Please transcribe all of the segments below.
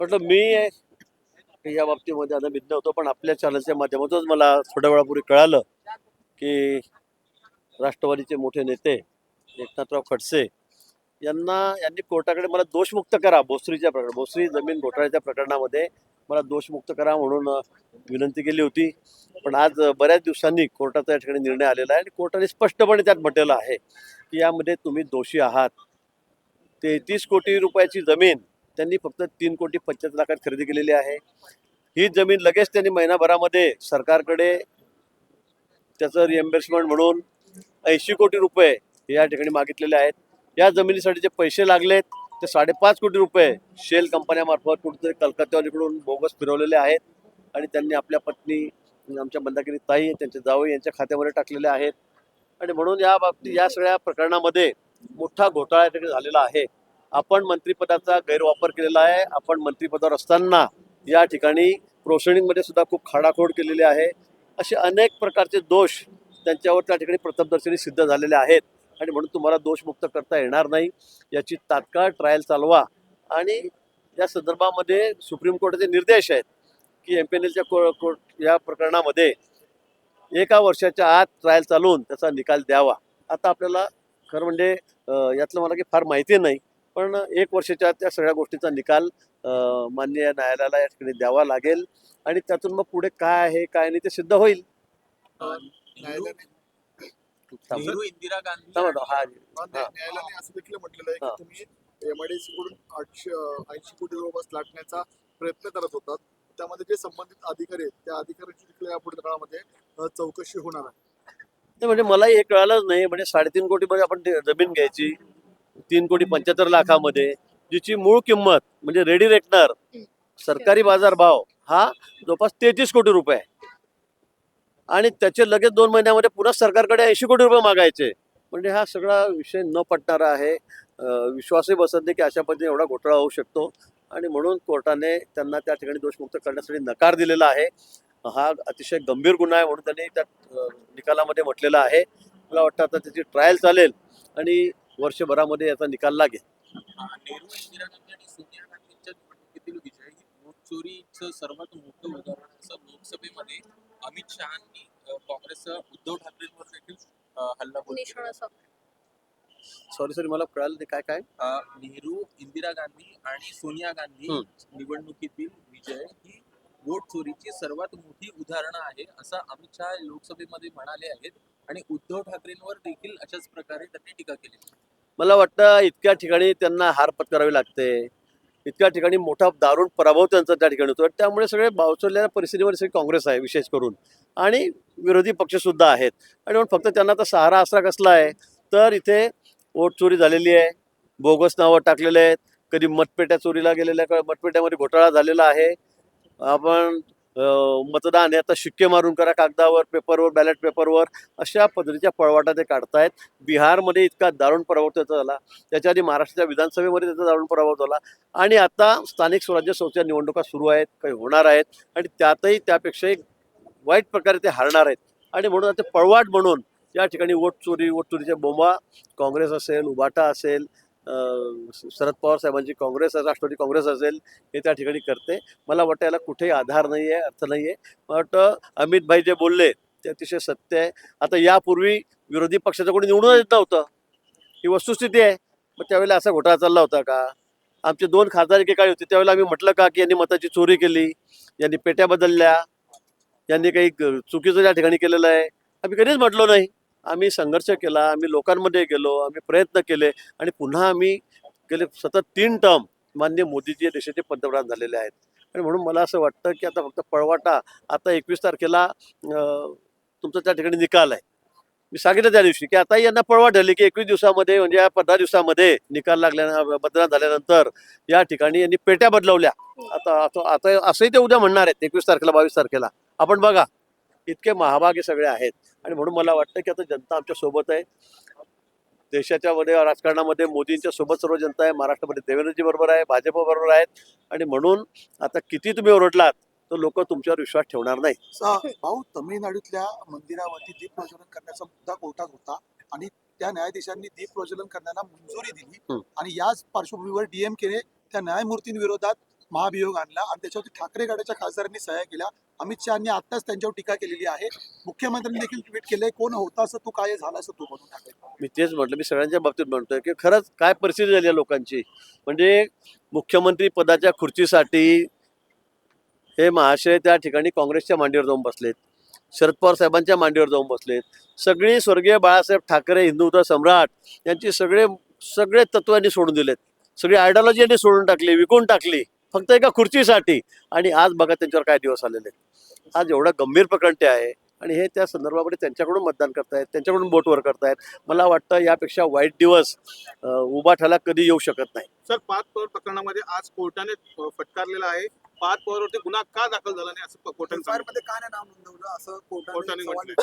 म्हटलं मी या बाबतीमध्ये आता भिन्न होतो, पण आपल्या चॅनलच्या माध्यमातूनच मला थोड्या वेळापूर्वी कळालं की राष्ट्रवादीचे मोठे नेते एकनाथराव खडसे यांनी कोर्टाकडे मला दोषमुक्त करा, भोसरी जमीन घोटाळ्याच्या प्रकरणामध्ये मला दोषमुक्त करा म्हणून विनंती केली होती. पण आज बऱ्याच दिवसांनी कोर्टाचा या ठिकाणी निर्णय आलेला आहे आणि कोर्टाने स्पष्टपणे त्यात म्हटलेलं आहे की यामध्ये तुम्ही दोषी आहात. 33 कोटी रुपयाची जमीन त्यांनी फक्त 3,75,00,000 खरेदी केलेली आहे. ही जमीन लगेच त्यांनी महिनाभरामध्ये सरकारकडे त्याचं रिएम्बर्समेंट म्हणून 80 कोटी रुपये हे या ठिकाणी मागितलेले आहेत. या जमिनीसाठी जे पैसे लागलेत ते 5.5 कोटी रुपये शेल कंपन्यामार्फत कुठेतरी कलकत्त्याकडून बोगस फिरवलेले आहेत आणि त्यांनी आपल्या पत्नी आमच्या मंदाकिनी ताई त्यांचे जावई यांच्या खात्यामध्ये टाकलेले आहेत. आणि म्हणून या बाबतीत या सगळ्या प्रकरणामध्ये मोठा घोटाळा या ठिकाणी झालेला आहे. आपण मंत्रिपदाचा गैरवापर केलेला आहे. आपण मंत्रिपदावर असताना या ठिकाणी प्रोसिडिंगमध्ये सुद्धा खूप खाडाखोड केलेली आहे. असे अनेक प्रकारचे दोष त्यांच्यावर त्या ठिकाणी प्रथमदर्शनी सिद्ध झालेले आहेत आणि म्हणून तुम्हाला दोषमुक्त करता येणार नाही. याची तात्काळ ट्रायल चालवा आणि या संदर्भामध्ये सुप्रीम कोर्टाचे निर्देश आहेत की MPNLच्या कोर्ट या प्रकरणामध्ये 1 वर्षाच्या आत ट्रायल चालवून त्याचा निकाल द्यावा. आता आपल्याला खरं म्हणजे यातलं मला काही फार माहिती नाही, पण 1 वर्षाच्या आत त्या सगळ्या गोष्टीचा निकाल माननीय न्यायालयाला या ठिकाणी द्यावा लागेल आणि त्यातून मग पुढे काय आहे काय नाही ते सिद्ध होईल. नेहरू इंदिरा गांधी न्यायालयाने असं देखील म्हटलेलं आहे की तुम्ही MIDC कडून 80 कोटी रुपये लाटण्याचा प्रयत्न करत होतात. त्यामध्ये जे संबंधित अधिकारी आहेत त्या अधिकाऱ्यांची देखील यापुढील काळामध्ये चौकशी होणार आहे. नाही म्हणजे मलाही हे कळालंच नाही. म्हणजे 3.5 कोटीमध्ये आपण जमीन घ्यायची 3,75,00,000 जिची मूळ किंमत म्हणजे रेडी रेकनर सरकारी बाजारभाव हा जवळपास 33 कोटी रुपये आहे आणि त्याचे लगेच 2 महिन्यामध्ये पुन्हा सरकारकडे 80 कोटी रुपये मागायचे. म्हणजे हा सगळा विषय न पटणारा आहे. विश्वासही बसत नाही की अशा पद्धतीने एवढा घोटाळा होऊ शकतो आणि म्हणून कोर्टाने त्यांना त्या ठिकाणी दोषमुक्त करण्यासाठी नकार दिलेला आहे. हा अतिशय गंभीर गुन्हा आहे म्हणून त्यांनी त्या निकालामध्ये म्हटलेलं आहे. मला वाटतं आता त्याची ट्रायल चालेल आणि वर्षभरामध्ये याचा निकाल लागेल. नेहरू इंदिरा गांधी आणि सोनिया गांधींच्या निवडणुकीतील विजय ही नोट चोरीचं सर्वात मोठं उदाहरण असं लोकसभेमध्ये अमित शहानी काँग्रेसचा उद्धव ठाकरेंवर देखील हल्ला सॉरी मला कळालं नाही काय काय. नेहरू इंदिरा गांधी आणि सोनिया गांधी निवडणुकीतील विजय ही वोट चोरीची सर्वात मोठी उदाहरणं आहे असं अमित शहा लोकसभेमध्ये म्हणाले आहेत आणि उद्धव ठाकरेंवर देखील अशाच प्रकारे त्यांनी टीका केली. मला वाटतं इतक्या ठिकाणी त्यांना हार पत्करावी लागते. इतक्या ठिकाणी मोठा दारुण पराभव त्यांचा त्या ठिकाणी होतो. त्यामुळे सगळे बावचरलेल्या परिस्थितीवर सगळी काँग्रेस आहे विशेष करून आणि विरोधी पक्ष सुद्धा आहेत आणि म्हणून फक्त त्यांना आता सहारा आसरा कसला आहे तर इथे वोट चोरी झालेली आहे, बोगस नावं टाकलेले आहेत, कधी मतपेट्या चोरीला गेलेल्या मतपेट्यामध्ये घोटाळा झालेला आहे. आपण मतदान हे आता शिक्के मारून करा कागदावर पेपरवर बॅलेट पेपरवर अशा पद्धतीच्या पळवाटा ते काढतायत. बिहारमध्ये इतका दारुण पराभव त्याचा झाला. त्याच्या आधी महाराष्ट्राच्या विधानसभेमध्ये त्याचा दारुण पराभव झाला आणि आता स्थानिक स्वराज्य संस्थेच्या निवडणुका सुरू आहेत, काही होणार आहेत आणि त्यातही त्यापेक्षाही वाईट प्रकारे ते हारणार आहेत आणि म्हणून आता पळवाट म्हणून या ठिकाणी वोट चोरीच्या बोंबा काँग्रेस असेल, उभाटा असेल, शरद पवार साहेबांची काँग्रेस राष्ट्रवादी काँग्रेस असेल हे त्या ठिकाणी करते. मला वाटतं याला कुठेही आधार नाही आहे, अर्थ नाही आहे. मला वाटतं अमित भाई जे बोलले ते अतिशय सत्य आहे. आता यापूर्वी विरोधी पक्षाचं कोणी निवडून येत नव्हतं, ही वस्तुस्थिती आहे. मग त्यावेळेला असा घोटाळा चालला होता का? आमचे 2 खासदार एकेकाळी होते त्यावेळेला आम्ही म्हटलं का की यांनी मताची चोरी केली, यांनी पेट्या बदलल्या, यांनी काही चुकीचं त्या ठिकाणी केलेलं आहे? आम्ही कधीच म्हटलो नाही. आम्ही संघर्ष केला, आम्ही लोकांमध्ये गेलो, आम्ही प्रयत्न केले आणि पुन्हा आम्ही गेले सतत 3 टर्म माननीय मोदीजी देशाचे पंतप्रधान झालेले आहेत आणि म्हणून मला असं वाटतं की आता फक्त पळवाटा. आता 21 तारखेला तुमचा त्या ठिकाणी निकाल आहे. मी सांगितलं त्या दिवशी की आता यांना पळवाट झाली की 21 दिवसामध्ये म्हणजे या 15 दिवसामध्ये निकाल मतदान झाल्यानंतर या ठिकाणी यांनी पेट्या बदलवल्या. आता असंही ते उद्या म्हणणार आहेत 21 तारखेला 22 तारखेला. आपण बघा इतके महाभागे सगळे आहेत आणि म्हणून मला वाटतं की आता जनता आमच्या सोबत आहे. देशाच्या मध्ये राजकारणामध्ये मोदींच्या सोबत सर्व जनता आहे. महाराष्ट्रामध्ये देवेंद्रजी बरोबर आहे, भाजप बरोबर आहेत आणि म्हणून आता किती तुम्ही ओरडलात तर लोक तुमच्यावर विश्वास ठेवणार नाही. भाऊ, तमिळनाडूतल्या मंदिरावरती दीप प्रज्वलन करण्याचा मुद्दा कोर्टात होता आणि त्या न्यायाधीशांनी दीप प्रज्वलन करण्याला मंजुरी दिली आणि याच पार्श्वभूमीवर DMK ने त्या न्यायमूर्तींविरोधात महाभियोग आणला आणि त्याच्यावरती ठाकरे गटाच्या खासदारांनी सह्या केल्या. अमित शहानी आताच त्यांच्यावर टीका केलेली आहे. मुख्यमंत्र्यांनी देखील ट्विट केलंय, कोण होता असं तू काय झाला असं तू म्हणून टाकेल. मी तेच म्हटलं, मी सगळ्यांच्या बाबतीत म्हणतोय की खरंच काय परिस्थिती झाली आहे लोकांची. म्हणजे मुख्यमंत्री पदाच्या खुर्चीसाठी हे महाशय त्या ठिकाणी काँग्रेसच्या मांडीवर जाऊन बसलेत, शरद पवार साहेबांच्या मांडीवर जाऊन बसलेत. सगळी स्वर्गीय बाळासाहेब ठाकरे हिंदुत्व सम्राट यांची सगळे तत्वांनी सोडून दिलेत, सगळी आयडिओलॉजी यांनी सोडून टाकली, विकून टाकली फक्त एका खुर्चीसाठी. आणि आज बघा त्यांच्यावर काय दिवस आलेले आहेत. आज एवढं गंभीर प्रकरण ते आहे आणि हे त्या संदर्भामध्ये त्यांच्याकडून मतदान करतायत, त्यांच्याकडून बोटवर करतायत. मला वाटतं यापेक्षा वाईट दिवस उभाठाला कधी येऊ शकत नाही. सर, पाच पवार प्रकरणामध्ये आज कोर्टाने फटकारलेला आहे. पाच पवारवरती गुन्हा का दाखल झाला नाही असं कोर्टाने सांगितलं. मध्ये का नाही नाव नोंदवलं असं कोर्टाने कोर्टाने म्हटलं.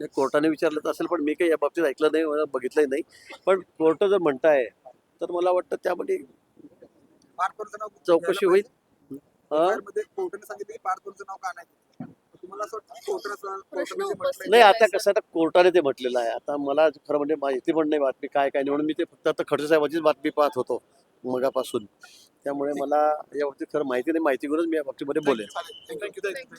हे कोर्टाने विचारलं तर असेल, पण मी काही या बाबतीत ऐकलं नाही, मला बघितलंही नाही. पण कोर्ट जर म्हणताय तर मला वाटतं त्यामध्ये चौकशी होईल. कोर्टाने सांगितलं की पार्थवरचं नाव का नाही. तुम्हाला असं वाटतं कोर्टाने नाही, आता कसं आता कोर्टाने ते म्हटलेलं आहे. आता मला खरं म्हणजे माहिती पण नाही बातमी काय काय नाही, म्हणून मी ते फक्त आता खडसे साहेबांचीच बातमी पाहत होतो मगापासून. त्यामुळे मला या बाबतीत खरं माहिती नाही, माहिती करूनच मी या बाबतीमध्ये बोलेन. थँक्यू.